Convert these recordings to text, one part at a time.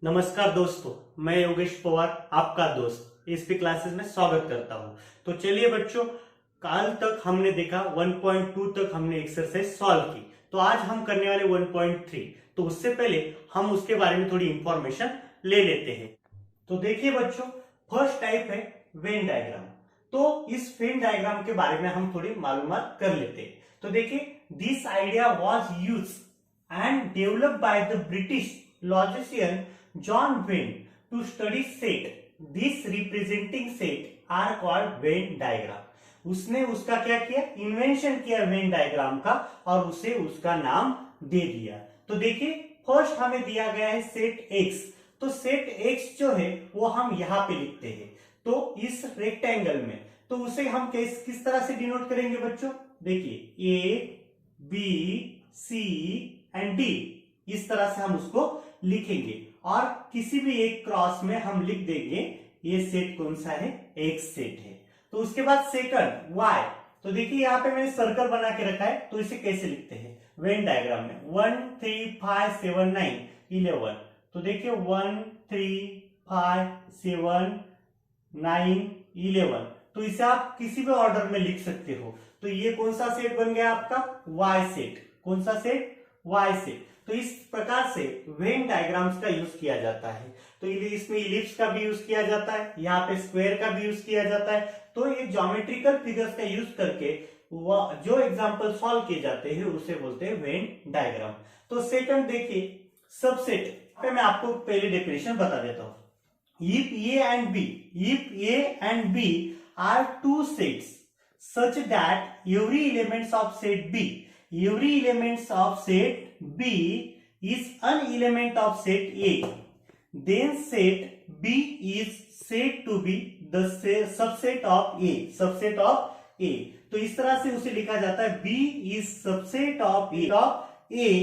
नमस्कार दोस्तों, मैं योगेश पवार आपका दोस्त एसपी क्लासेस में स्वागत करता हूं। तो चलिए बच्चों, कल तक हमने देखा 1.2 तक हमने एक्सरसाइज सॉल्व की। तो आज हम करने वाले 1.3। तो उससे पहले हम उसके बारे में थोड़ी इंफॉर्मेशन ले लेते हैं। तो देखिए बच्चों, फर्स्ट टाइप है वेन डायग्राम। तो इस वेन डायग्राम के बारे में हम थोड़ी मालूमात कर लेते हैं। तो देखिए, this idea was used and developed by the British logician John Venn to study set. This representing set are called Venn diagram. उसने उसका क्या किया, इन्वेंशन किया वेन डायग्राम का और उसे उसका नाम दे दिया। तो देखिए, फर्स्ट हमें दिया गया है सेट एक्स। तो सेट एक्स जो है वो हम यहां पे लिखते हैं। तो इस रेक्टेंगल में तो उसे हम किस तरह से डिनोट करेंगे बच्चों? देखिए, A B C and D, इस तरह से हम उसको लिखेंगे और किसी भी एक क्रॉस में हम लिख देंगे ये सेट कौन सा है, एक्स सेट है। तो उसके बाद सेकंड वाई। तो देखिए, यहाँ पे मैंने सर्कल बना के रखा है। तो इसे कैसे लिखते हैं वेन डायग्राम में? 1 3 5 7 9 11। तो देखिए 1 3 5 7 9 11। तो इसे आप किसी भी ऑर्डर में लिख सकते हो। तो ये कौन सा सेट बन गया आपका? Y set. कौन सा सेट? Y set. तो इस प्रकार से वेन डायग्राम्स का यूज किया जाता है। तो इसमें इलिप्स का भी यूज किया जाता है, यहाँ पे स्क्वायर का भी यूज किया जाता है। तो ये ज्योमेट्रिकल फिगर्स का यूज करके जो एग्जांपल सॉल्व किए जाते हैं उसे बोलते हैं वेन डायग्राम। तो सेकंड देखिए, सबसेट पे मैं आपको पहले डेफिनेशन बता देता हूं। If A and B are two sets such that every elements of set B is an element of set A, then set B is said to be the subset of A। तो इस तरह से उसे लिखा जाता है, B is subset of A,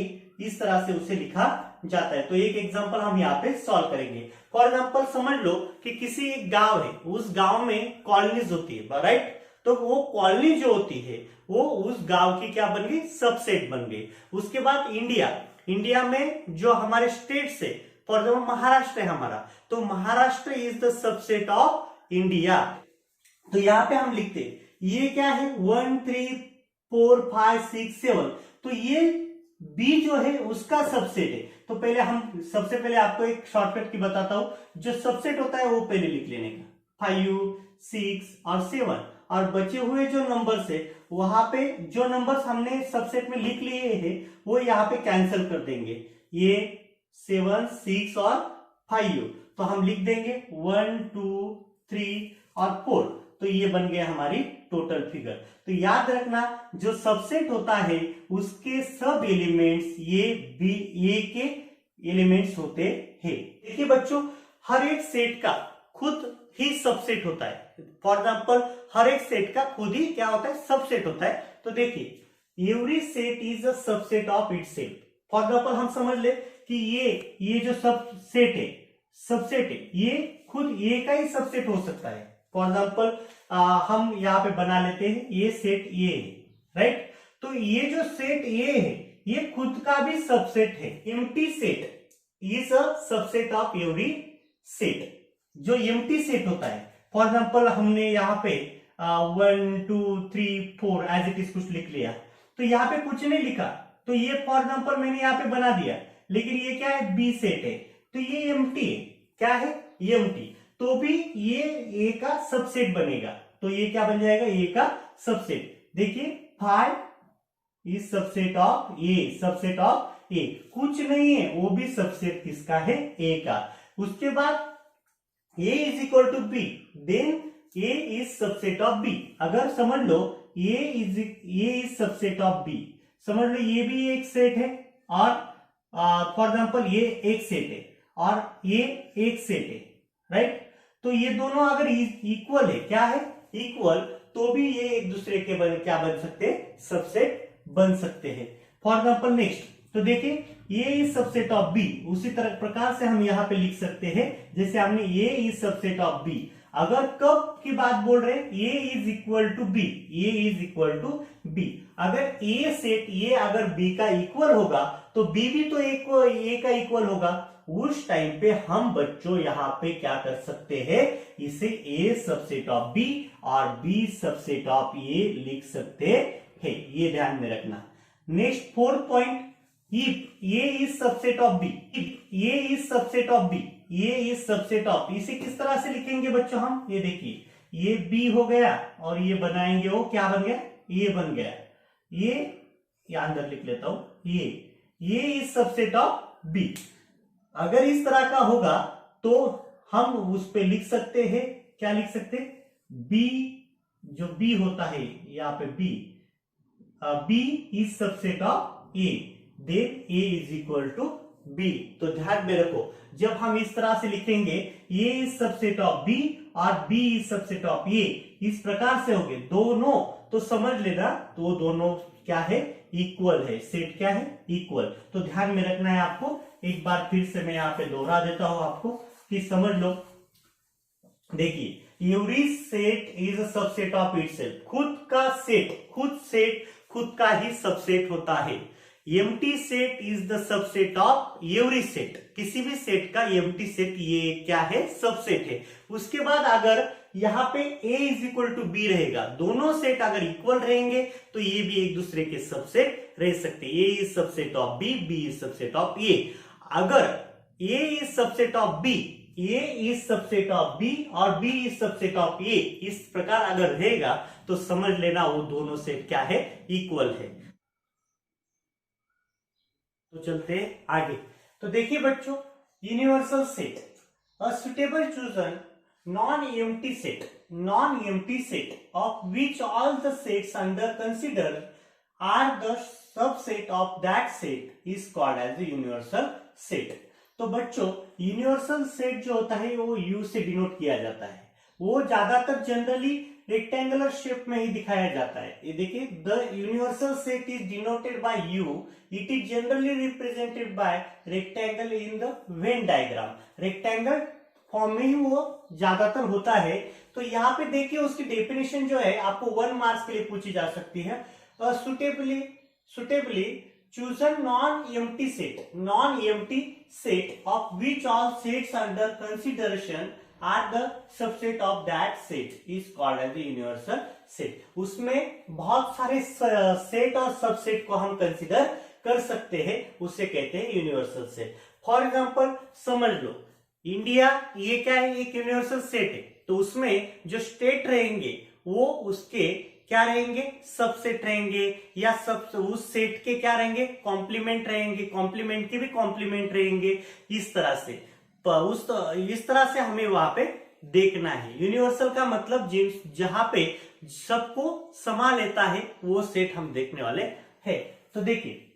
इस तरह से उसे लिखा जाता है। तो एक एग्जांपल हम यहाँ पे सॉल्व करेंगे। फॉर एग्जांपल समझ लो कि किसी एक गांव है, उस गांव में कॉलोनीज होती है, राइट? तो वो कॉलोनी जो होती है वो उस गांव की क्या बन गई? सबसेट बन गई। उसके बाद इंडिया में जो हमारे स्टेट्स है, फॉर एग्जाम्पल महाराष्ट्र है हमारा, तो Maharashtra is the subset of India. तो यहाँ पे हम लिखते ये क्या है, 1 3 4 5 6 7। तो ये बी जो है उसका सबसेट है। तो सबसे पहले आपको एक शॉर्टकट की बताता हूं। जो सबसेट होता है वो पहले लिख लेने का, 5 6 और 7। और बचे हुए जो नंबर्स है वहां पे जो नंबर्स हमने सबसेट में लिख लिए हैं वो यहाँ पे कैंसिल कर देंगे, ये 7 6 और 5। तो हम लिख देंगे 1 2 3 और 4। तो ये बन गया हमारी टोटल फिगर। तो याद रखना, जो सबसेट होता है उसके सब एलिमेंट्स ये के एलिमेंट्स होते हैं। देखिए बच्चों, हर एक सेट का खुद ही सबसेट होता है। फॉर एग्जाम्पल, हर एक सेट का खुद ही क्या होता है, सबसेट होता है। तो देखिए, every set is a subset of itself. For example हम समझ ले कि ये जो सबसेट है ये खुद ए का ही सबसेट हो सकता है। फॉर एग्जाम्पल हम यहाँ पे बना लेते हैं, ये सेट ए है, राइट? तो ये जो सेट ए है ये खुद का भी सबसेट है। Empty set is a subset of every set. जो एम्प्टी सेट होता है, फॉर एग्जाम्पल हमने यहाँ पे 1 2 3 4 एज इट इज कुछ लिख लिया, तो यहाँ पे कुछ नहीं लिखा, तो ये फॉर एग्जाम्पल मैंने यहाँ पे बना दिया, लेकिन ये क्या है, बी सेट है, तो ये एम्प्टी है। क्या है? ये एम्प्टी। तो भी ये ए का सबसेट बनेगा। तो ये क्या बन जाएगा? ए का सबसेट। देखिए 5 इज सबसेट ऑफ ए, कुछ नहीं है, वो भी सबसेट किसका है? ए का। उसके बाद A is equal to B, then A is subset of B। अगर समझ लो A is subset of B, समझ लो ये भी एक सेट है और फॉर एग्जाम्पल ये एक सेट है और ये एक सेट है, राइट? तो ये दोनों अगर इक्वल है, क्या है? इक्वल, तो भी ये एक दूसरे के क्या बन सकते हैं? सबसेट बन सकते हैं। फॉर एग्जाम्पल नेक्स्ट, तो देखिए ये इज सबसेट ऑफ बी। उसी तरह प्रकार से हम यहाँ पे लिख सकते हैं, जैसे हमने ये इज सबसेट ऑफ बी। अगर कब की बात बोल रहे हैं? A is equal to B, A is equal to B. अगर ए सेट ये अगर बी का इक्वल होगा तो बी भी तो ए का इक्वल होगा। उस टाइम पे हम बच्चों यहाँ पे क्या कर सकते हैं, इसे ए सबसेट ऑफ बी और बी सबसेट ऑफ ए लिख सकते हैं, ये ध्यान में रखना। Next 4th point, if A is subset of B, if A is subset of B, A is subset of, इसे किस तरह से लिखेंगे बच्चों हम, ये देखिए ये बी हो गया और ये बनाएंगे वो क्या बन गया, ये बन गया, ये अंदर लिख लेता हूं, ये इज सबसेट ऑफ बी। अगर इस तरह का होगा तो हम उस पे लिख सकते हैं, क्या लिख सकते हैं, बी जो बी होता है यहाँ पे B is subset of A, then A is equal to B. तो ध्यान में रखो, जब हम इस तरह से लिखेंगे ए इज सबसेट ऑफ बी और बी इज सबसेट ऑफ ए, इस प्रकार से होंगे दोनों, तो समझ लेना तो दोनों क्या है, इक्वल है, सेट क्या है, इक्वल। तो ध्यान में रखना है आपको, एक बार फिर से मैं यहाँ पे दोहरा देता हूं आपको कि समझ लो। देखिए every set is a subset of itself, खुद का सेट, खुद का ही सबसेट होता है। Empty set is the subset of every set, किसी भी सेट का एम्प्टी सेट ये क्या है, सबसेट है। उसके बाद अगर यहाँ पे a is equal to B रहेगा, दोनों सेट अगर इक्वल रहेंगे तो ये भी एक दूसरे के सबसेट रह सकते हैं। a is subset of b, b is subset of a। अगर a is subset of b, a is subset of b और b is subset of a, इस प्रकार अगर रहेगा तो समझ लेना वो दोनों सेट क्या है, इक्वल है। तो चलते हैं आगे। तो देखिए बच्चों, universal set, a suitable chosen non-empty set of which all the sets under considered are the subset of that set is called as the universal set। तो बच्चों यूनिवर्सल सेट जो होता है वो U से डिनोट किया जाता है, वो ज्यादातर जनरली रेक्टेंगुलर शेप में ही दिखाया जाता है। ये देखिए, the universal set is denoted by U, it is generally represented by rectangle in the Venn diagram. Rectangle form में ही वो ज्यादातर होता है। तो यहाँ पे देखिए उसकी डेफिनेशन जो है आपको 1 मार्क्स के लिए पूछी जा सकती है। Suitably chosen non-empty set of which all sets under consideration are the subset of that set is called as the universal set। उसमें बहुत सारे सेट और सबसेट को हम कंसिडर कर सकते हैं, उसे कहते हैं यूनिवर्सल सेट। फॉर एग्जाम्पल समझ लो, इंडिया ये क्या है, एक यूनिवर्सल सेट है, तो उसमें जो स्टेट रहेंगे वो उसके क्या रहेंगे, सबसेट रहेंगे, या सब उस सेट के क्या रहेंगे, कॉम्प्लीमेंट रहेंगे, कॉम्प्लीमेंट के भी कॉम्प्लीमेंट रहेंगे। इस तरह से इस तरह से हमें वहां पे देखना है। यूनिवर्सल का मतलब जहां पे सबको समा लेता है वो सेट हम देखने वाले हैं। तो देखिए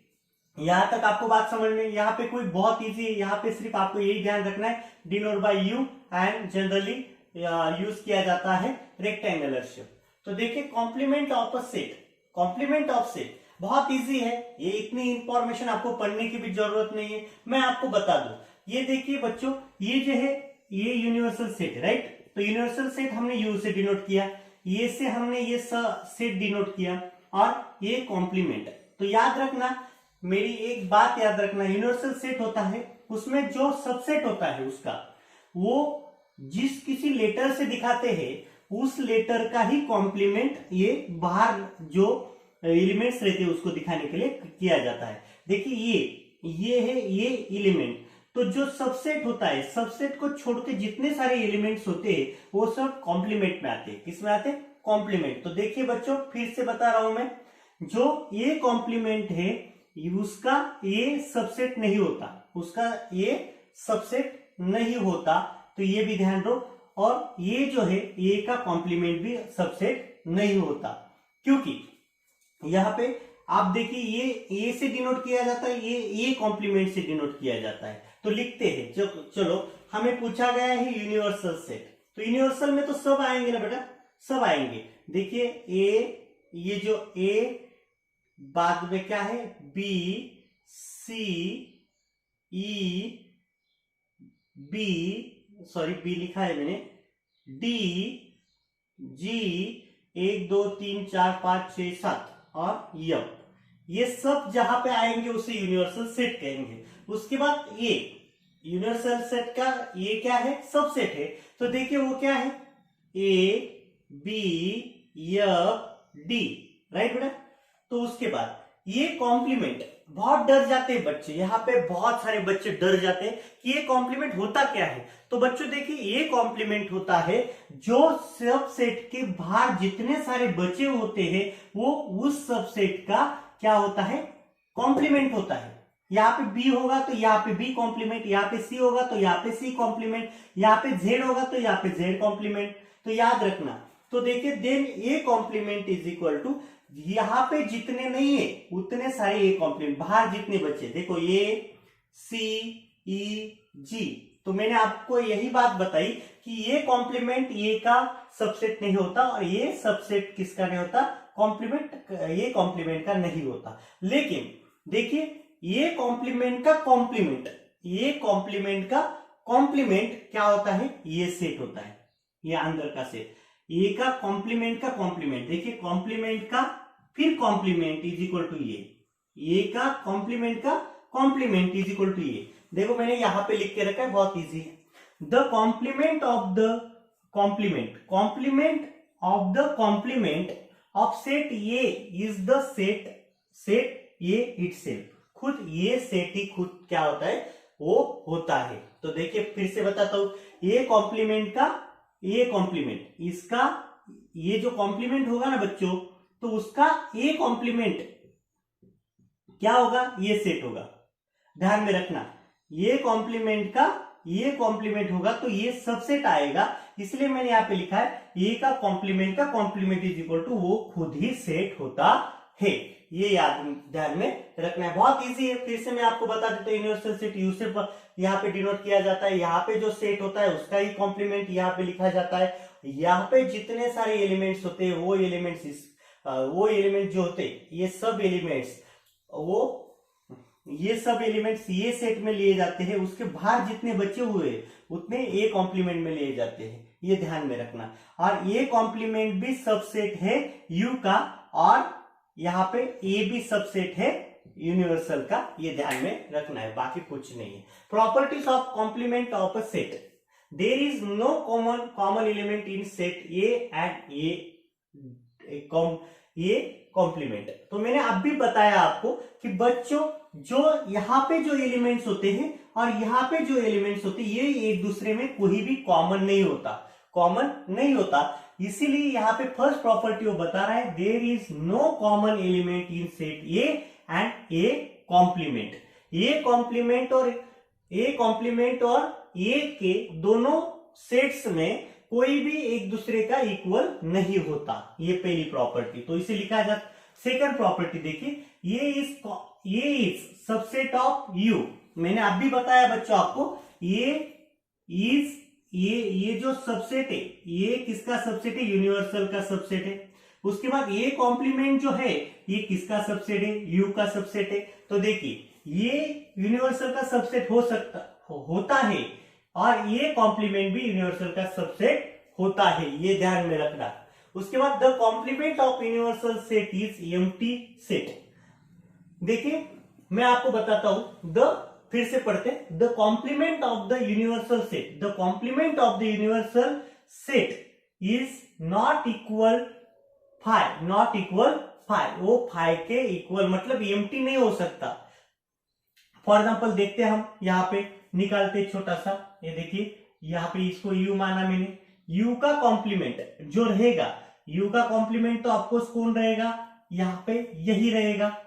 यहां तक आपको बात समझ में, यहाँ पे कोई बहुत इजी है, यहाँ पे सिर्फ आपको यही ध्यान रखना है, denote by U and generally use किया जाता है रेक्टेंगुलर शेप। तो देखिए complement of a set, complement of set बहुत इजी है, ये इतनी इंफॉर्मेशन आपको पढ़ने की भी जरूरत नहीं है, मैं आपको बता दूं। ये देखिए बच्चों, ये जो है ये यूनिवर्सल सेट है, राइट। तो यूनिवर्सल सेट हमने यू से डिनोट किया, ये से हमने ये सेट डिनोट किया, और ये कॉम्प्लीमेंट। तो याद रखना, मेरी एक बात याद रखना, यूनिवर्सल सेट होता है उसमें जो सबसेट होता है उसका, वो जिस किसी लेटर से दिखाते हैं उस लेटर का ही कॉम्प्लीमेंट ये बाहर जो एलिमेंट्स रहते हैं उसको दिखाने के लिए किया जाता है। देखिए ये है ये एलिमेंट, तो जो सबसेट होता है, सबसेट को छोड़ के जितने सारे एलिमेंट्स होते हैं वो सब कॉम्प्लीमेंट में आते हैं। किस में आते हैं, कॉम्प्लीमेंट। तो देखिए बच्चों फिर से बता रहा हूं मैं, जो ये कॉम्प्लीमेंट है उसका ये सबसेट नहीं होता, उसका ये सबसेट नहीं होता, तो ये भी ध्यान रखो। और ये जो है ये का कॉम्प्लीमेंट भी सबसेट नहीं होता, क्योंकि यहां पे आप देखिए ये ए से डिनोट किया जाता है, ये कॉम्प्लीमेंट से डिनोट किया जाता है। तो लिखते हैं, चलो हमें पूछा गया है यूनिवर्सल सेट, तो यूनिवर्सल में तो सब आएंगे ना बेटा, सब आएंगे। देखिए ए, ये जो ए बाद में क्या है, B C E B, sorry B लिखा है मैंने, डी जी, 1 2 3 4 5 6 7 और यम, ये सब जहां पे आएंगे उसे यूनिवर्सल सेट कहेंगे। उसके बाद यूनिवर्सल सेट का ये क्या है, सबसेट है। तो देखिए वो क्या है, A B F D, right बेटा। तो उसके बाद ये कॉम्प्लीमेंट, बहुत डर जाते हैं बच्चे, यहाँ पे बहुत सारे बच्चे डर जाते हैं कि ये कॉम्प्लीमेंट होता क्या है। तो बच्चों देखिए ये कॉम्प्लीमेंट होता है जो सबसेट के बाहर जितने सारे बचे होते हैं वो उस सबसेट का क्या होता है, कॉम्प्लीमेंट होता है। यहाँ पे बी होगा तो यहाँ पे बी कॉम्प्लीमेंट, यहाँ पे सी होगा तो यहाँ पे सी कॉम्प्लीमेंट, यहाँ पे जेड होगा तो यहाँ पे जेड कॉम्प्लीमेंट। तो याद रखना। तो देखिए then A complement is equal to, यहाँ पे जितने नहीं है उतने सारे ए कॉम्प्लीमेंट, बाहर जितने बचे देखो ए सी ई जी। तो मैंने आपको यही बात बताई कि ये कॉम्प्लीमेंट ये का सबसेट नहीं होता और ये सबसेट किसका नहीं होता, कॉम्प्लीमेंट, ये कॉम्प्लीमेंट का नहीं होता। लेकिन देखिए ये कॉम्प्लीमेंट का कॉम्प्लीमेंट, ये कॉम्प्लीमेंट का कॉम्प्लीमेंट क्या होता है, ये सेट होता है, ये अंदर का सेट। ए का कॉम्प्लीमेंट का कॉम्प्लीमेंट, देखिए कॉम्प्लीमेंट का फिर कॉम्प्लीमेंट इज इक्वल टू ए का कॉम्प्लीमेंट का कॉम्प्लीमेंट इज इक्वल टू ए। देखो मैंने यहां पे लिख के रखा है, बहुत इजी है। The complement of the complement, complement of the complement of set A is the set A itself. खुद ये सेट ही खुद क्या होता है, वो होता है। तो देखिए फिर से बताता हूं, ये कॉम्प्लीमेंट का ये कॉम्प्लीमेंट, इसका ये जो कॉम्प्लीमेंट होगा ना बच्चों, तो उसका ए कॉम्प्लीमेंट क्या होगा, ये सेट होगा। ध्यान में रखना, ये कॉम्प्लीमेंट का ये कॉम्प्लीमेंट होगा तो ये सबसेट आएगा, इसलिए मैंने यहां पे लिखा है ए का कॉम्प्लीमेंट इज इक्वल टू वो खुद ही सेट होता है। ये याद ध्यान में रखना है, बहुत इजी है। फिर से मैं आपको बता देता हूँ, यूनिवर्सल सेट यू से यहाँ पे डिनोट किया जाता है, यहाँ पे जो सेट होता है उसका ही कॉम्प्लीमेंट यहाँ पे लिखा जाता है। यहाँ पे जितने सारे एलिमेंट्स होते हैं वो एलिमेंट जो होते हैं, ये सब एलिमेंट्स ये सेट में लिए जाते हैं, उसके बाहर जितने बचे हुए उतने ए कॉम्प्लीमेंट में लिए जाते हैं, ये ध्यान में रखना। और ये कॉम्प्लीमेंट भी सबसेट है यू का, और यहाँ पे ए भी सबसेट है यूनिवर्सल का, ये ध्यान में रखना है, बाकी कुछ नहीं है। Properties of complement of a set, there is no common element in set A and A complement. तो मैंने अब भी बताया आपको कि बच्चों जो यहाँ पे जो एलिमेंट्स होते हैं और यहाँ पे जो एलिमेंट्स होते हैं, ये एक दूसरे में कोई भी कॉमन नहीं होता। इसीलिए यहाँ पे फर्स्ट प्रॉपर्टी वो बता रहा है, there is no common element in set A and A complement. A complement और ए के दोनों सेट्स में कोई भी एक दूसरे का इक्वल नहीं होता, ये पहली प्रॉपर्टी। तो इसे लिखा जाता। सेकंड प्रॉपर्टी देखिए, ये इज सबसेट ऑफ यू। मैंने अब भी बताया बच्चों आपको, ये जो सबसेट है, ये किसका सबसेट है, यूनिवर्सल का सबसेट है। उसके बाद ये कॉम्प्लीमेंट जो है ये किसका सबसेट है, यू का सबसेट है। तो देखिए ये यूनिवर्सल का सबसेट होता है और ये कॉम्प्लीमेंट भी यूनिवर्सल का सबसेट होता है, ये ध्यान में रखना। उसके बाद the complement of universal set is empty set. देखिए मैं आपको बताता हूं, फिर से पढ़ते, the complement of the universal set, the complement of the universal set is not equal five, वो फाइव के इक्वल मतलब एम्प्टी नहीं हो सकता। फॉर एग्जाम्पल देखते हैं, हम यहाँ पे निकालते छोटा सा, ये देखिए यहाँ पे इसको यू माना मैंने, यू का कॉम्प्लीमेंट जो रहेगा, यू का कॉम्प्लीमेंट तो आपको कौन रहेगा, यहाँ पे यही रहेगा,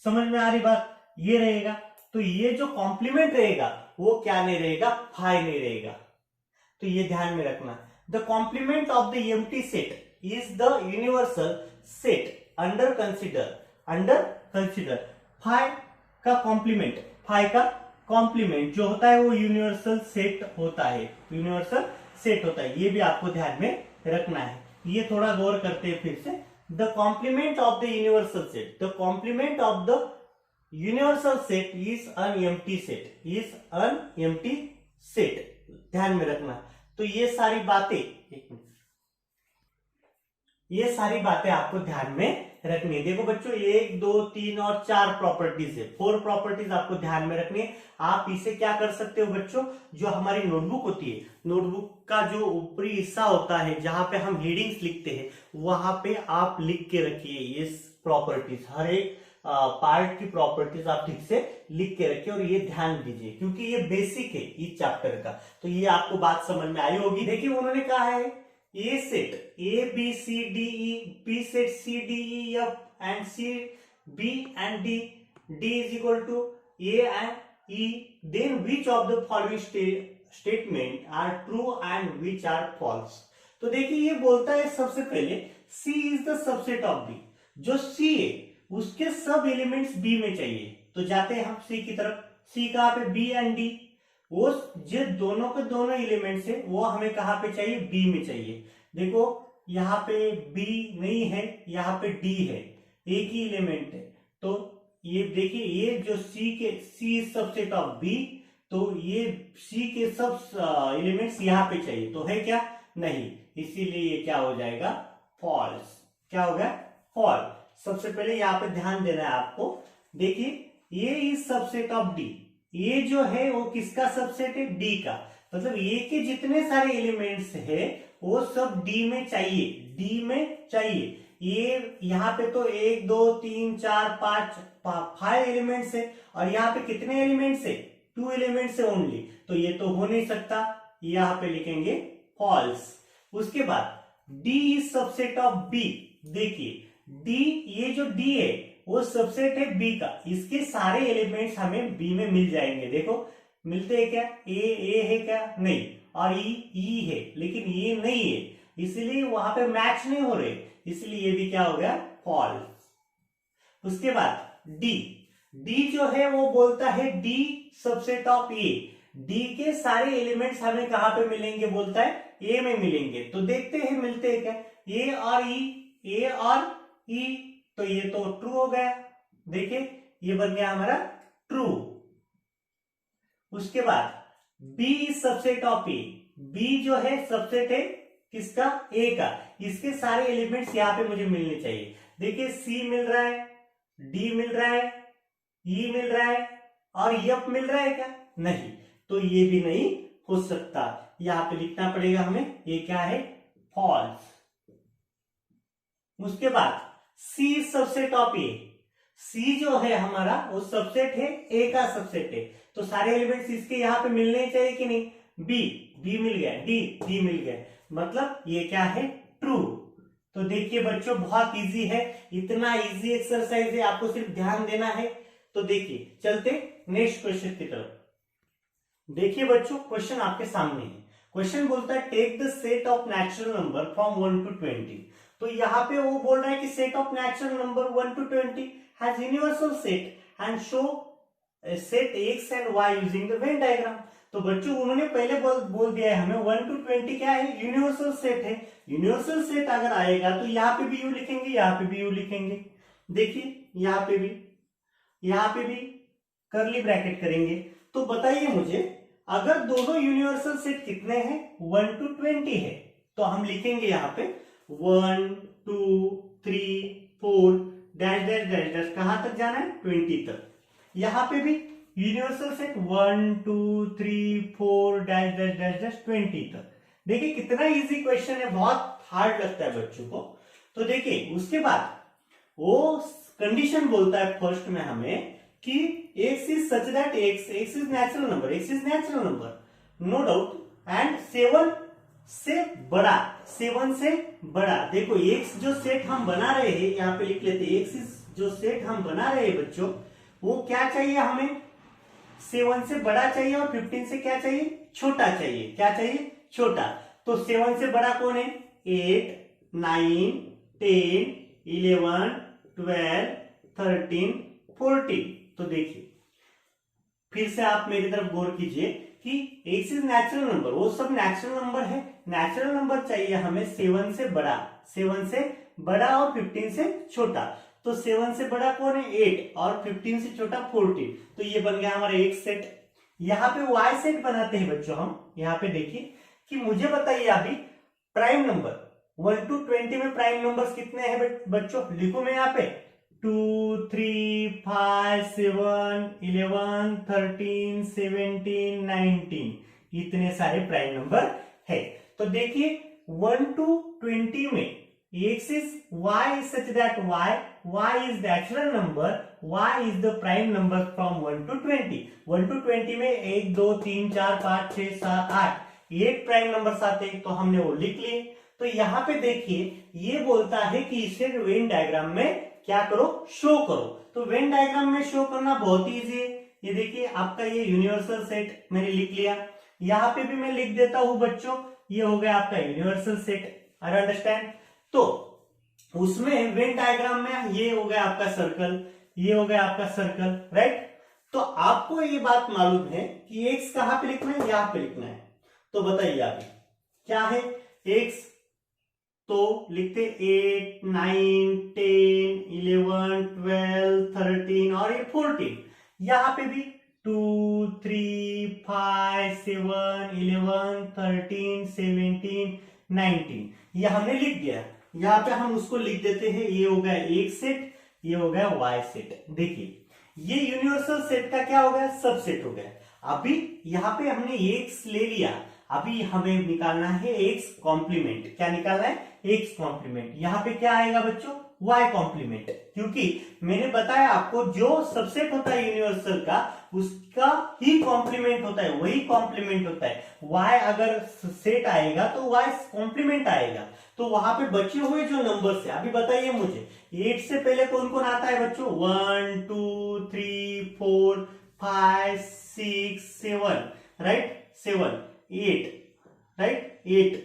समझ में आ रही बात, ये रहेगा। तो ये जो कॉम्प्लीमेंट रहेगा वो क्या नहीं रहेगा, फाइव नहीं रहेगा। तो ये ध्यान में रखना। The complement of the empty set is the universal set under consider five का कॉम्प्लीमेंट जो होता है वो यूनिवर्सल सेट होता है, ये भी आपको ध्यान में रखना है। ये थोड़ा गौर करते हैं फिर से। The complement of the universal set, the complement of the universal set is an empty set, ध्यान में रखना। तो ये सारी बातें, एक मिनट, ये सारी बातें आपको ध्यान में रखनी है। देखो बच्चों 1 2 3 और 4 प्रॉपर्टीज है, 4 प्रॉपर्टीज आपको ध्यान में रखनी है। आप इसे क्या कर सकते हो बच्चों, जो हमारी नोटबुक होती है, नोटबुक का जो ऊपरी हिस्सा होता है जहां पे हम हेडिंग्स लिखते हैं, वहां पे आप लिख के रखिए ये प्रॉपर्टीज, हर एक पार्ट की प्रॉपर्टीज आप ठीक से लिख के रखिए और ये ध्यान दीजिए क्योंकि ये बेसिक है इस चैप्टर का। तो ये आपको बात समझ में आई होगी। देखिए उन्होंने कहा है A set A B C D E, B set C D E F and C B and D, D is equal to A and E, then which of the following statement are true and which are false. तो देखिए ये बोलता है सबसे पहले C is the subset of B, जो C है उसके सब एलिमेंट्स B में चाहिए। तो जाते हैं हम C की तरफ, C कहां पे, B एंड D, वो जो दोनों के दोनों एलिमेंट्स है वो हमें कहां पे चाहिए, B में चाहिए। देखो यहाँ पे B नहीं है, यहाँ पे D है, एक ही एलिमेंट है। तो ये देखिए ये जो C सबसेट ऑफ B, तो ये C के सब एलिमेंट्स यहाँ पे चाहिए, तो है क्या, नहीं, इसीलिए ये क्या हो जाएगा, फॉल्स। क्या हो गया, फॉल्स। सबसे पहले यहाँ पे ध्यान देना है आपको। देखिए ये इज सबसेट ऑफ डी, ये जो है वो किसका सबसेट है, डी का। मतलब ये के जितने सारे एलिमेंट्स है वो सब डी में चाहिए, डी में चाहिए। ये यहाँ पे तो 1 2 3 4 5 एलिमेंट्स है और यहाँ पे कितने एलिमेंट्स है, 2 एलिमेंट्स है ओनली, तो ये तो हो नहीं सकता, यहाँ पे लिखेंगे फॉल्स। उसके बाद D is subset of B। देखिए D, ये जो D है वो सबसेट है B का, इसके सारे एलिमेंट्स हमें B में मिल जाएंगे। देखो मिलते हैं क्या, A है क्या, नहीं, और E है, लेकिन ये नहीं है, इसलिए वहां पे मैच नहीं हो रहे, इसलिए ये भी क्या हो गया, फॉल्स। उसके बाद D जो है वो बोलता है D subset of A, D के सारे एलिमेंट्स हमें कहां पे मिलेंगे, बोलता है A में मिलेंगे। तो देखते हैं मिलते हैं क्या, A और E, तो ये तो ट्रू हो गया। देखिए ये बन गया हमारा ट्रू। उसके बाद B is subset of A, B जो है सबसेट है किसका, A का, इसके सारे एलिमेंट्स यहाँ पे मुझे मिलने चाहिए। देखिए C मिल रहा है, D मिल रहा है, E मिल रहा है और F मिल रहा है क्या, नहीं, तो ये भी नहीं हो सकता, यहां पे लिखना पड़ेगा हमें, ये क्या है, फॉल्स। उसके बाद C subset of A, C जो है हमारा वो सबसेट है, A का सबसेट है, तो सारे एलिमेंट्स इसके यहां पे मिलने चाहिए कि नहीं, B मिल गया, D मिल गया, मतलब ये क्या है, ट्रू। तो देखिए बच्चों बहुत इजी है, इतना इजी एक्सरसाइज है, आपको सिर्फ ध्यान देना है। तो देखिए चलते नेक्स्ट क्वेश्चन की तरफ। देखिए बच्चों क्वेश्चन आपके सामने है, क्वेश्चन बोलता है take the set of natural number from 1 to 20। तो यहाँ पे वो बोल रहा है कि set of natural number 1 to 20 has universal set and show set x and y using the Venn diagram. तो बच्चों उन्होंने पहले बोल दिया है हमें 1 to 20 क्या है, यूनिवर्सल सेट है। यूनिवर्सल सेट अगर आएगा तो यहाँ पे भी यू लिखेंगे, यहाँ पे भी यू लिखेंगे। देखिए यहाँ पे भी करली ब्रैकेट करेंगे। तो बताइए मुझे अगर दोनों यूनिवर्सल सेट कितने हैं, 1 to 20 है, तो हम लिखेंगे यहाँ पे 1 2 3 4 डैश डैश डैश डैश, कहां तक जाना है, 20 तक। यहाँ पे भी universal set 1 2 3 4 dash dash dash dash 20 तक। देखिए कितना इजी क्वेश्चन है, बहुत हार्ड लगता है बच्चों को। तो देखिए उसके बाद वो कंडीशन बोलता है फर्स्ट में हमें कि x is such that x is natural number, no doubt, and 7 से बड़ा। देखो x जो सेट हम बना रहे हैं, यहाँ पे लिख लेते हैं, x इज जो सेट हम बना रहे हैं बच्चों, वो क्या चाहिए हमें, 7 से बड़ा चाहिए और 15 से क्या चाहिए, छोटा चाहिए। क्या चाहिए, छोटा। तो 7 से बड़ा कौन है, 8 9 10 11 12 13 14। तो देखिए फिर से आप मेरी तरफ गौर कीजिए कि x इज नेचुरल नंबर, वो सब नेचुरल नंबर है, नेचुरल नंबर चाहिए हमें 7 से बड़ा और 15 से छोटा। तो 7 से बड़ा कौन है, 8 और 15 से छोटा 14। तो ये बन गया हमारा एक सेट। यहाँ पे y सेट बनाते हैं बच्चों हम। यहाँ पे देखिए कि मुझे बताइए अभी प्राइम नंबर, 1 to 20 में प्राइम नंबर्स कितने हैं बच्चों, लिखो मैं यहाँ पे 2 3 5 7 11 13 17 19, इतने सारे प्राइम नंबर है। तो देखिए 1 to 20 में x is y is such that y is the natural number, y is the prime number from 1 to 20। 1 to 20 में 1 2 3 4 5 6 7 8 8 प्राइम नंबर्स आते हैं, तो हमने वो लिख लिए। तो यहाँ पे देखिए ये बोलता है कि इसे वेन डायग्राम में क्या करो, शो करो। तो वेन डायग्राम में शो करना बहुत इजी है। ये देखिए आपका ये यूनिवर्सल सेट मैंने लिख लिया, यहाँ पे भी मैं लिख देता हूं बच्चों, ये हो गया आपका यूनिवर्सल सेट। Are understand? तो उसमें वेन डायग्राम में ये हो गया आपका सर्कल, ये हो गया आपका सर्कल, राइट। तो आपको ये बात मालूम है कि एक्स कहां पे लिखना है, यहां पे लिखना है। तो बताइए आप क्या है एक्स, तो लिखते 8 9 10 11 12 13 और ये 14। यहां पे भी 2 3 5 7 11 13 17 19 ये हमने लिख दिया। यहाँ पे हम उसको लिख देते हैं, ये हो गया एक सेट, ये हो गया वाई सेट। देखिए ये यूनिवर्सल सेट का क्या हो गया, सबसेट हो गया। अभी यहाँ पे हमने एक्स ले लिया, अभी हमें निकालना है एक्स कॉम्प्लीमेंट। क्या निकालना है, एक्स कॉम्प्लीमेंट। यहाँ पे क्या आएगा बच्चों, वाई कॉम्प्लीमेंट, क्योंकि मैंने बताया आपको जो सबसेट होता है यूनिवर्सल का उसका ही कॉम्प्लीमेंट होता है, वही कॉम्प्लीमेंट होता है। वाई अगर सेट आएगा तो वाई कॉम्प्लीमेंट आएगा। तो वहां पे बचे हुए जो नंबर्स है, अभी बताइए मुझे 8 से पहले कौन कौन आता है बच्चों, 1 2 3 4 5 6 7, राइट 7 8, राइट 8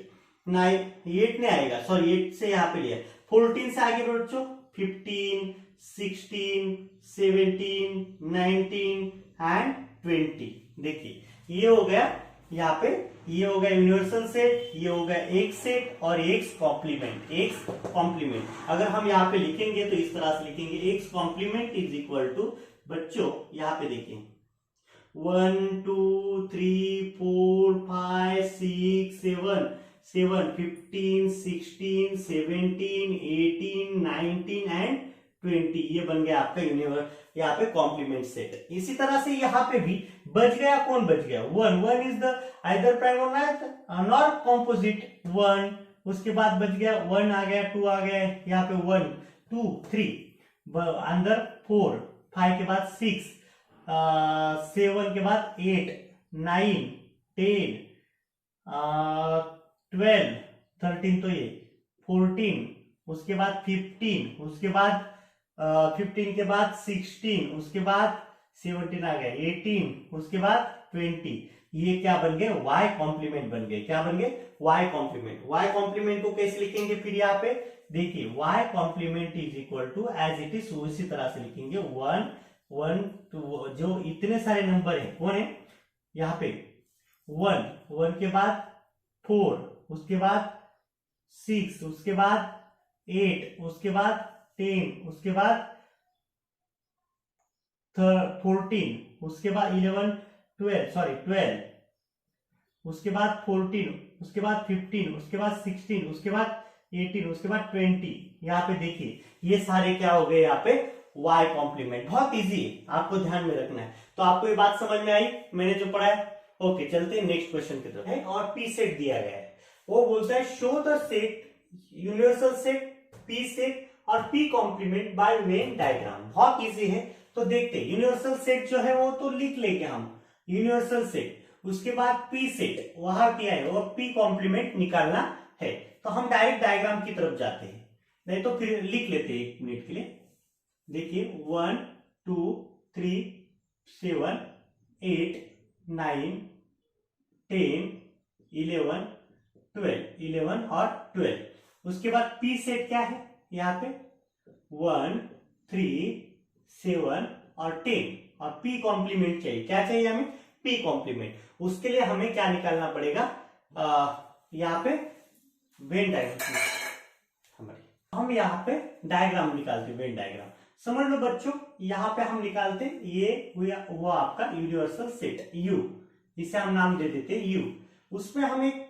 9 8 नहीं आएगा, सॉरी 8 से यहाँ पे लिया। 14 से आगे बच्चों 15 16 17 19 एंड 20। देखिए ये हो गया यहाँ पे, ये हो गया यूनिवर्सल सेट, ये हो गया एक सेट और एक्स कॉम्प्लीमेंट। एक्स कॉम्प्लीमेंट अगर हम यहाँ पे लिखेंगे तो इस तरह से लिखेंगे, X complement is equal to बच्चों यहाँ पे देखिए 1 2 3 4 5 6 7 7 15 16 17 18 19 एंड 20, ये बन गया आपका यूनिवर्स यहाँ पे कॉम्प्लीमेंट सेट। इसी तरह से यहाँ पे भी बच गया, कौन बच गया, 1 1 इज द आइदर प्राइम और नॉट कॉम्पोजिट 1। उसके बाद बच गया 1 आ गया, 2 आ गया, यहाँ पे 1 2 3 अंदर 4 5 के बाद 6 7 के बाद 8 9 10 12 13 तो ये 14, उसके बाद 15, उसके बाद 15 के बाद 16, उसके बाद 17 आ गया 18, उसके बाद 20। ये क्या बन गए, y कॉम्प्लीमेंट बन गए। क्या बन गए, y कॉम्प्लीमेंट। y कॉम्प्लीमेंट को कैसे लिखेंगे फिर यहाँ पे देखिए, y complement is equal to as it is उसी तरह से लिखेंगे 1 1 2, जो इतने सारे नंबर है कौन है यहाँ पे 1 1 के बाद 4, उसके बाद 6, उसके बाद 8, उसके बाद 10, उसके बाद 14, उसके बाद 11 12 सॉरी 12, उसके बाद 14, उसके बाद 15, उसके बाद 16, उसके बाद 18, उसके बाद 20। यहाँ पे देखिए ये सारे क्या हो गए यहाँ पे y कॉम्प्लीमेंट। बहुत इजी है, आपको ध्यान में रखना है। तो आपको ये बात समझ में आई मैंने जो पढ़ा है। ओके चलते हैं नेक्स्ट क्वेश्चन की तरफ है। और पी सेट दिया गया है, वो बोलता है show the set universal set P set और P complement by Venn diagram. बहुत इजी है, तो देखते हैं। यूनिवर्सल सेट जो है वो तो लिख लेंगे हम, यूनिवर्सल सेट। उसके बाद पी सेट वहां क्या है, वो पी कॉम्प्लीमेंट निकालना है। तो हम डायरेक्ट डायग्राम की तरफ जाते हैं, नहीं तो फिर लिख लेते हैं एक मिनट के लिए। देखिए 1 2 3 7 8 9 10 11 12 11 और 12। उसके बाद पी सेट क्या है यहाँ पे 1 3 7 और 10 और पी कॉम्प्लीमेंट चाहिए। क्या चाहिए हमें, पी कॉम्प्लीमेंट। उसके लिए हमें क्या निकालना पड़ेगा, यहाँ पे वेन डायग्राम। हम यहाँ पे डायग्राम निकालते हैं, वेन डायग्राम समझ लो बच्चों। यहाँ पे हम निकालते ये वो आपका यूनिवर्सल सेट U, इसे हम नाम दे देते हैं U। उसमें हम एक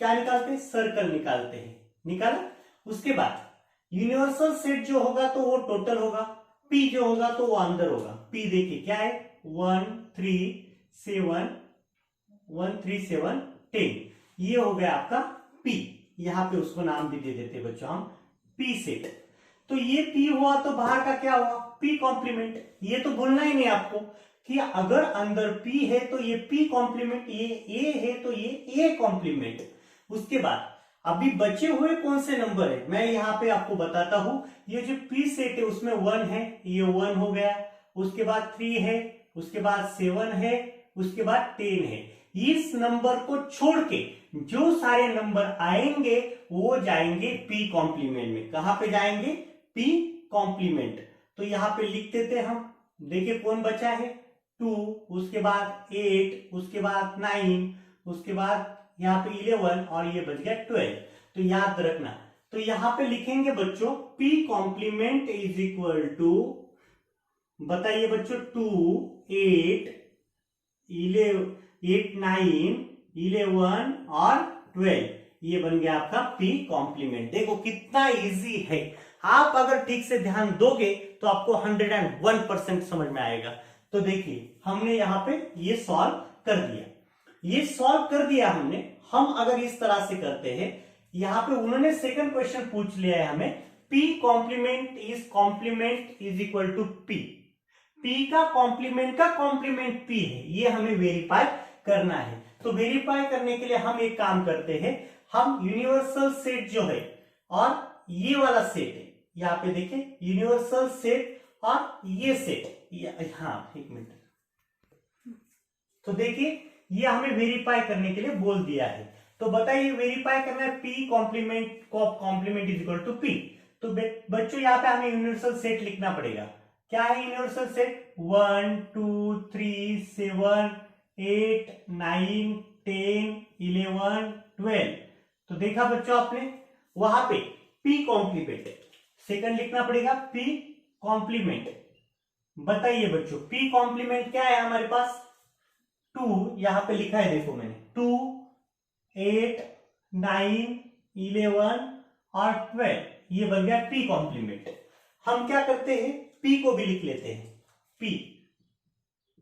क्या निकालते हैं, सर्कल निकालते हैं। निकाला। उसके बाद यूनिवर्सल सेट जो होगा तो वो टोटल होगा, पी जो होगा तो वो अंदर होगा। पी देखिए क्या है, 1 3 7 1 3 7 10, ये हो गया आपका पी। यहां पे उसको नाम भी दे देते बच्चों हम पी सेट। तो ये पी हुआ तो बाहर का क्या हुआ, पी कॉम्प्लीमेंट। ये तो भूलना ही नहीं आपको कि अगर अंदर पी है तो ये पी कॉम्प्लीमेंट, ये ए है तो ये ए कॉम्प्लीमेंट। उसके बाद अभी बचे हुए कौन से नंबर है मैं यहाँ पे आपको बताता हूं। ये जो पी सेट है उसमें 1 है, ये 1 हो गया। उसके बाद 3 है, उसके बाद 7 है, उसके बाद 10 है। इस नंबर को छोड़ के जो सारे नंबर आएंगे वो जाएंगे पी कॉम्प्लीमेंट में। कहां पे जाएंगे, पी कॉम्प्लीमेंट। तो यहां पे लिख देते हैं हम। देखिए कौन बचा है, 2, उसके बाद 8, उसके बाद 9, उसके बाद यहाँ पे 11 और ये बच गया 12। तो याद रखना, तो यहां पे लिखेंगे बच्चों p complement is equal to, बताइए बच्चों, 2 8 9 11 और 12, ये बन गया आपका p कॉम्प्लीमेंट। देखो कितना इजी है, आप अगर ठीक से ध्यान दोगे तो आपको 101% समझ में आएगा। तो देखिए हमने यहां पे ये सॉल्व कर दिया, ये सॉल्व कर दिया हमने। हम अगर इस तरह से करते हैं, यहां पे उन्होंने सेकंड क्वेश्चन पूछ लिया है हमें, p complement is equal to p। p का कॉम्प्लीमेंट p है, ये हमें वेरीफाई करना है। तो वेरीफाई करने के लिए हम एक काम करते हैं, हम यूनिवर्सल सेट जो है और ये वाला सेट है, यहाँ पे देखिए यूनिवर्सल सेट और ये सेट, हाँ एक मिनट, तो देखिए ये हमें वेरीफाई करने के लिए बोल दिया है। तो बताइए वेरीफाई करना है p complement is equal to p। तो बच्चों यहाँ पे हमें यूनिवर्सल सेट लिखना पड़ेगा। क्या है यूनिवर्सल सेट, 1 2 3 7 8 9 10 11 12। तो देखा बच्चों आपने, वहां पे p कॉम्प्लीमेंट, सेकंड लिखना पड़ेगा p कॉम्प्लीमेंट। बताइए बच्चों p कॉम्प्लीमेंट क्या है हमारे पास, 2 यहां पे लिखा है, देखो मैंने 2 8 9 11 और 12, ये बन गया p कॉम्प्लीमेंट। हम क्या करते हैं, p को भी लिख लेते हैं, p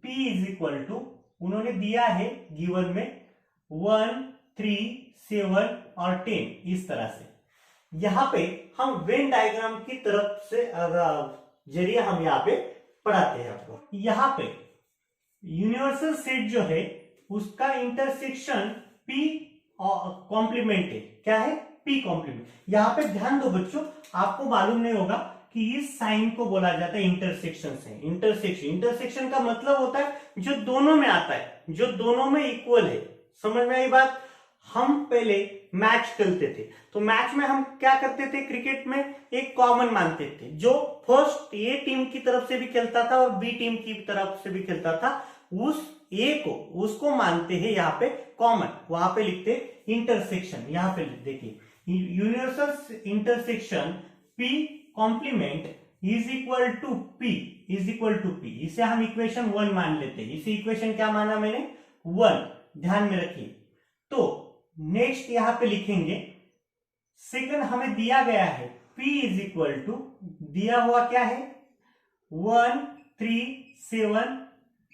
इज इक्वल टू, उन्होंने दिया है गिवन में 1 3 7 और 10, इस तरह से। यहां पे हम वेन डायग्राम की तरफ से जरिए हम यहाँ पे पढ़ाते हैं आपको। यहां पे यूनिवर्सल सेट जो है उसका इंटरसेक्शन p कॉम्प्लीमेंट है, क्या है, p कॉम्प्लीमेंट। यहां पे ध्यान दो बच्चों, आपको मालूम नहीं होगा कि इस साइन को बोला जाता है इंटरसेक्शन से। इंटरसेक्शन का मतलब होता है जो दोनों में आता है, जो दोनों में इक्वल है। समझ में आई बात। हम पहले मैच खेलते थे, तो मैच में हम क्या करते थे, क्रिकेट में एक कॉमन मानते थे, जो फर्स्ट ए टीम की तरफ से भी खेलता था और बी टीम की तरफ से भी खेलता था, उस ए को, उसको मानते हैं यहाँ पे कॉमन, वहां पे लिखते इंटरसेक्शन। यहाँ पे देखिए universal intersection p complement is equal to p, इसे हम इक्वेशन 1 मान लेते हैं। इसे इक्वेशन क्या माना मैंने, 1, ध्यान में रखिए। तो नेक्स्ट यहां पे लिखेंगे, सेकंड हमें दिया गया है p इज इक्वल टू, दिया हुआ क्या है 1 3 7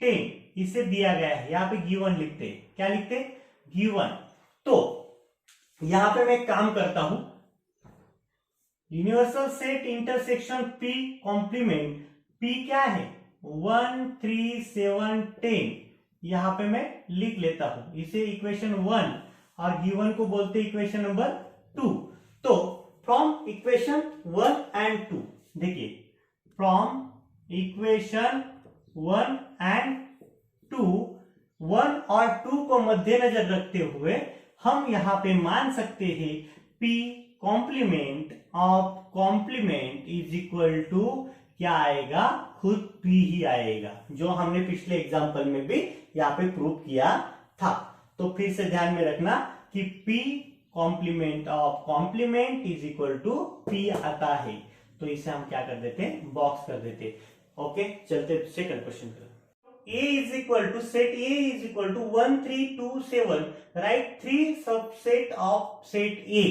10, इसे दिया गया है, यहां पे गिवन लिखते हैं, क्या लिखते, गिवन। तो यहां पे मैं काम करता हूं, universal set intersection p complement, p क्या है 1 3 7 10, यहां पे मैं लिख लेता हूं, इसे इक्वेशन 1 और गिवन को बोलते इक्वेशन नंबर 2। तो फ्रॉम इक्वेशन 1 एंड 2, देखिए फ्रॉम इक्वेशन 1 एंड 2, 1 और 2 को मद्देनजर रखते हुए हम यहां पे मान सकते हैं p complement of complement is equal to क्या आएगा, खुद p ही आएगा, जो हमने पिछले एग्जांपल में भी यहाँ पे प्रूव किया था। तो फिर से ध्यान में रखना कि p complement of complement is equal to p आता है। तो इसे हम क्या कर देते हैं, बॉक्स कर देते हैं। ओके, चलते सेकंड क्वेश्चन पर। A is equal to set A is equal to 1 3 2 7, write 3 subset of set A।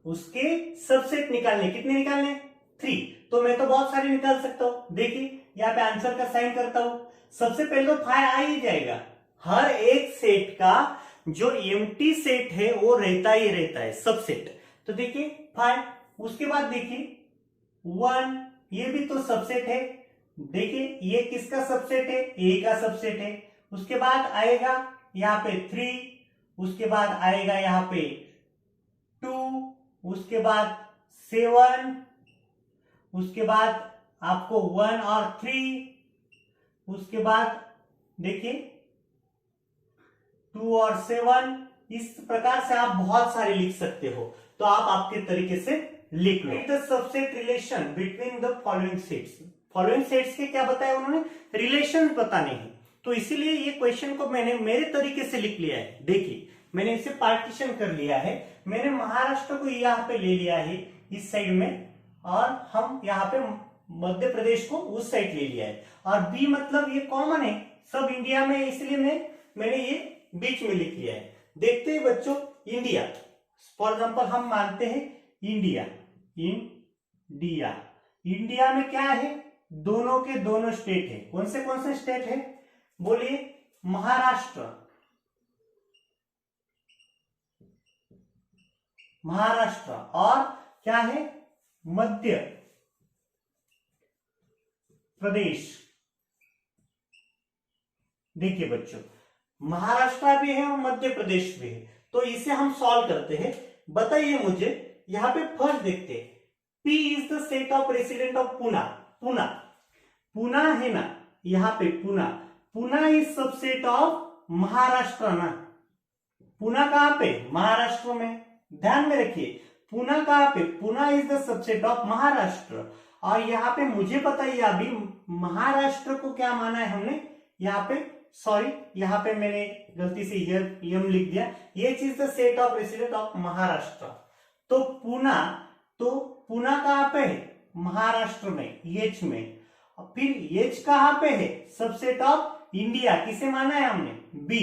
उसके सबसेट निकालने, कितने निकालने? 3। तो मैं तो बहुत सारे निकाल सकता हूं। देखिए यहाँ पे आंसर का साइन करता हूं। सबसे पहले तो 5 आ ही जाएगा। हर एक सेट का जो एम्प्टी सेट है वो रहता ही रहता है सबसेट। तो देखिए 5। उसके बाद देखिए 1, ये भी तो सबसेट है। देखिए ये किसका सबसेट है? ए का सबसेट है। उसके बाद आएगा यहाँ पे 3, उसके बाद आएगा यहाँ पे 2, उसके बाद 7, उसके बाद आपको 1 और 3, उसके बाद देखिए 2 और 7। इस प्रकार से आप बहुत सारे लिख सकते हो। तो आप आपके तरीके से लिख लो। The subset relation between the following sets. Following sets के क्या बताया उन्होंने? रिलेशन बताने हैं। तो इसीलिए ये क्वेश्चन को मैंने मेरे तरीके से लिख लिया है। देखिए मैंने इसे पार्टीशन कर लिया है। मैंने महाराष्ट्र को यहाँ पे ले लिया है इस साइड में, और हम यहाँ पे मध्य प्रदेश को उस साइड ले लिया है। और बी मतलब ये कॉमन है, सब इंडिया में, इसलिए मैंने ये बीच में लिख लिया है। देखते हैं बच्चों, इंडिया फॉर एग्जांपल हम मानते हैं इंडिया। इंडिया में क्या है? दोनों के दोनों स्टेट है। कौन से स्टेट है? बोलिए। महाराष्ट्र और क्या है? मध्य प्रदेश। देखिए बच्चों, महाराष्ट्र भी है और मध्य प्रदेश भी है। तो इसे हम सॉल्व करते हैं। बताइए मुझे, यहां पे फर्स्ट देखते हैं। P is the set of resident of Pune. Pune है ना, यहाँ पे Pune is subset of Maharashtra ना। पुना कहां पे? महाराष्ट्र में। ध्यान में रखिए, पुना कहां पे? Pune is the subset of Maharashtra. और यहाँ पे मुझे बताइए अभी महाराष्ट्र को क्या माना है हमने? यहाँ पे सॉरी, यहाँ पे मैंने गलती से यम लिख दिया। ये चीज the set of resident of Maharashtra. तो पुना कहां पे है? महाराष्ट्र में, एच में। फिर एच कहां पे है? Subset of India. किसे माना है हमने? बी।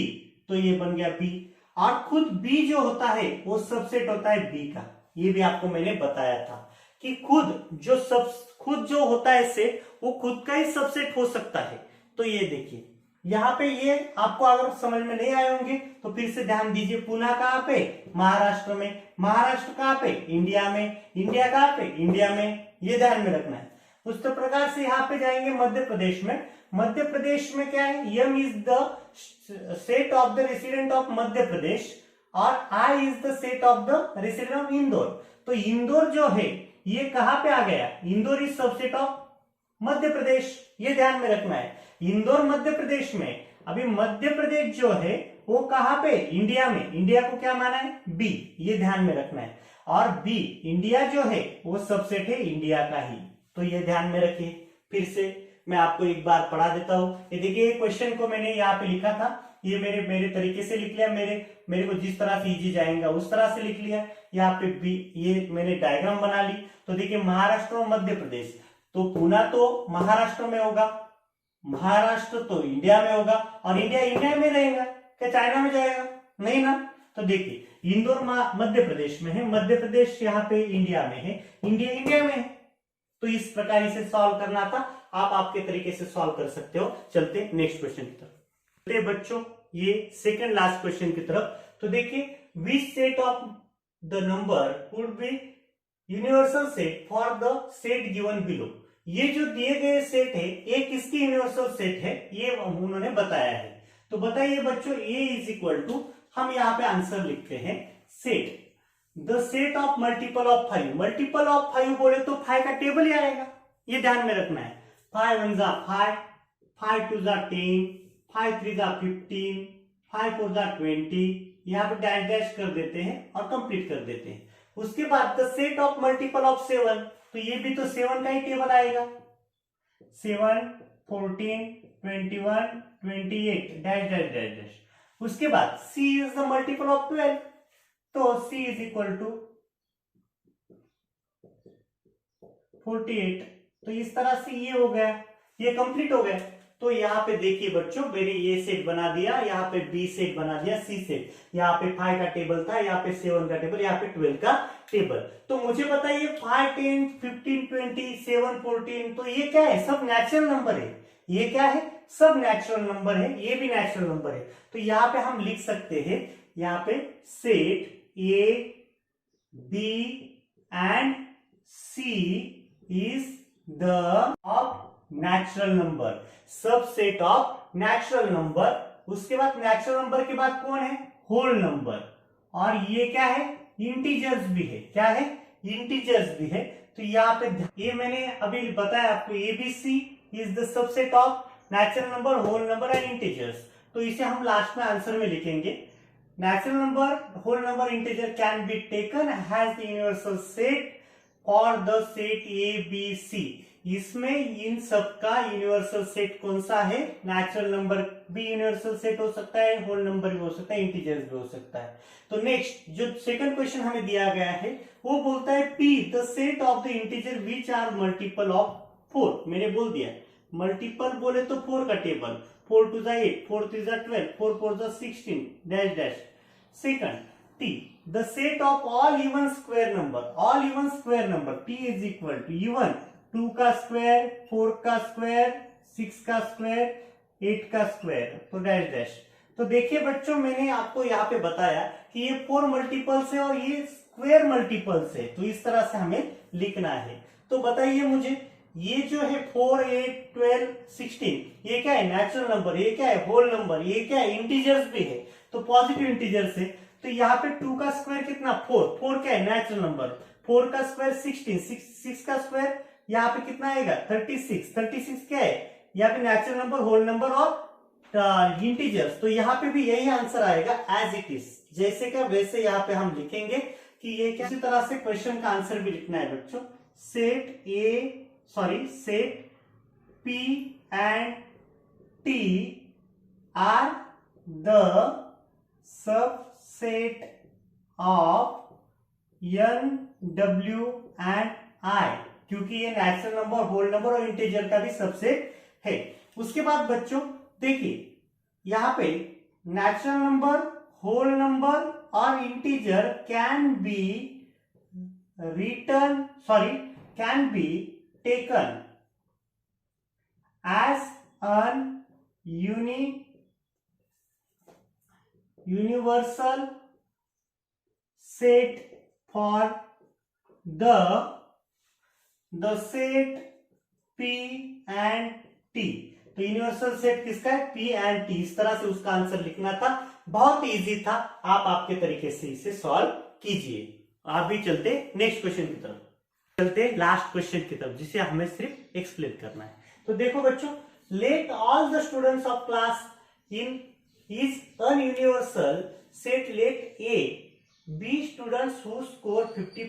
तो ये बन गया बी। और खुद बी जो होता है वो सबसेट होता है बी का। ये भी आपको मैंने बताया था कि खुद जो होता है सेट, वो खुद का ही सबसेट हो सकता है। तो ये देखिए यहाँ पे, ये आपको अगर समझ में नहीं आए होंगे तो फिर से ध्यान दीजिए। पुना कहां पे? महाराष्ट्र में। महाराष्ट्र कहां पे? इंडिया में। इंडिया कहां पे? इंडिया में। ये ध्यान में रखना है। उस प्रकार से यहाँ पे जाएंगे मध्य प्रदेश में। मध्य प्रदेश में क्या है? M is the set of the resident of Madhya Pradesh और I is the set of the resident of Indore. तो इंदौर जो है ये कहां पे आ गया? Indore is subset of Madhya Pradesh. ये ध्यान में रखना है। इंदौर मध्य प्रदेश में। अभी मध्य प्रदेश जो है वो कहां पे? इंडिया में। इंडिया को क्या माना है? बी। ये ध्यान में रखना है। और बी, इंडिया जो है वो सबसेट है इंडिया का ही। तो ये ध्यान में रखिए। फिर से मैं आपको एक बार पढ़ा देता हूं। ये देखिए क्वेश्चन को मैंने यहाँ पे लिखा था, ये मेरे तरीके से लिख लिया। मेरे को जिस तरह से इजी जाएगा उस तरह से लिख लिया। यहाँ पे बी, ये मैंने डायग्राम बना ली। तो देखिए महाराष्ट्र और मध्य प्रदेश, तो पुना तो महाराष्ट्र में होगा, महाराष्ट्र तो इंडिया में होगा, और इंडिया में रहेगा क्या चाइना में जाएगा? नहीं ना। तो देखिए इंदौर मध्य प्रदेश में है, मध्य प्रदेश यहाँ पे इंडिया में है, इंडिया में है। तो इस प्रकार इसे सॉल्व करना था। आप आपके तरीके से सॉल्व कर सकते हो। चलते नेक्स्ट क्वेश्चन की तरफ। चलिए बच्चों, ये सेकंड लास्ट क्वेश्चन की तरफ। तो देखिए, which set of the number would be universal set for the set given below. ये जो दिए गए सेट है ये किसकी यूनिवर्सल सेट है, ये उन्होंने बताया है। तो बताइए बच्चों, ए इज इक्वल टू, हम यहाँ पे आंसर लिखते हैं set, the set of multiple of 5। Multiple of 5 बोले तो 5 का टेबल ही आएगा। ये ध्यान में रखना है। 5 1 जा 5, 5 2 जा 10, 5 3 जा 15, 5 4 जा 20। यहाँ पे डैश डैश कर देते हैं और कंप्लीट कर देते हैं। उसके बाद the set of multiple of 7, तो ये भी तो 7 का ही टेबल आएगा। 7 14 21 28 डैश डैश डैश डैश। उसके बाद C is the multiple of 12, तो C इज इक्वल टू 48। तो इस तरह से ये हो गया, ये कंप्लीट हो गया। तो यहाँ पे देखिए बच्चों, मैंने ये सेट बना दिया, यहाँ पे बी सेट बना दिया, सी सेट, यहाँ पे 5 का टेबल था, यहाँ पे 7 का टेबल, यहाँ पे 12 का टेबल। तो मुझे बताइए 5, 10, 15, 20, 7, 14, तो ये क्या है? सब नेचुरल नंबर है। ये क्या है? सब नेचुरल नंबर है, ये भी नेचुरल नंबर है। तो यहाँ पे हम लिख सकते हैं, यहाँ पे set A B and C is the of natural number, subset of natural number. उसके बाद नेचुरल नंबर के बाद कौन है? Whole number. और ये क्या है? इंटीजर्स भी है। क्या है? इंटीजर्स भी है। तो यहाँ पे ये मैंने अभी बताया आपको, A B C is the subset of natural number, whole number and integers. तो इसे हम लास्ट में आंसर में लिखेंगे। Natural number, whole number, integer can be taken has the universal set और the set A B C. इसमें इन सब का यूनिवर्सल सेट कौन सा है? नेचुरल नंबर भी यूनिवर्सल सेट हो सकता है, होल नंबर भी हो सकता है, इंटीजर्स भी हो सकता है। तो नेक्स्ट जो सेकंड क्वेश्चन हमें दिया गया है वो बोलता है P the set of the integer which are multiple of 4। मैंने बोल दिया मल्टीपल बोले तो 4 का table, 4 2 8, 4 3 12, 4 4 16 dash dash. Second T the set of all even square number, all even square number T is equal to even 2 का square, 4 का square, 6 का square, 8 का स्क्वायर, तो डैश डैश। तो देखिए बच्चों, मैंने आपको यहाँ पे बताया कि ये 4 मल्टीपल्स है और ये स्क्वायर मल्टीपल्स है, तो इस तरह से हमें लिखना है। तो बताइए मुझे, ये जो है 4 8 12 16, ये क्या है? Natural number. ये क्या है? Whole number. ये क्या है? इंटीजर्स भी है, तो पॉजिटिव इंटीजर्स है। तो यहाँ पे 2 का स्क्वायर कितना? 4, 4 क्या है? Natural number. 4 का स्क्वायर 16, 6 का स्क्वायर यहाँ पे कितना आएगा? 36, 36 क्या है? यहाँ पे नेचुरल नंबर, होल नंबर और इंटीजर्स। तो यहाँ पे भी यही आंसर आएगा एज इट इज, जैसे का वैसे यहाँ पे हम लिखेंगे कि ये क्या। इसी तरह से क्वेश्चन का आंसर भी लिखना है बच्चों। Set P and T are the subset of N, W and I, क्योंकि ये नेचुरल नंबर, होल नंबर और इंटीजर का भी सबसेट है। उसके बाद बच्चों देखिए, यहां पे नेचुरल नंबर, होल नंबर और integer can be taken as an universal set for the set P and T। तो यूनिवर्सल सेट किसका है? P and T। इस तरह से उसका आंसर लिखना था। बहुत इजी था, आप आपके तरीके से इसे सॉल्व कीजिए। आप भी चलते नेक्स्ट क्वेश्चन की तरफ, चलते लास्ट क्वेश्चन की तरफ, जिसे हमें सिर्फ एक्सप्लेन करना है। तो देखो बच्चों, let all the students of class in is an universal set, let A B students who score 50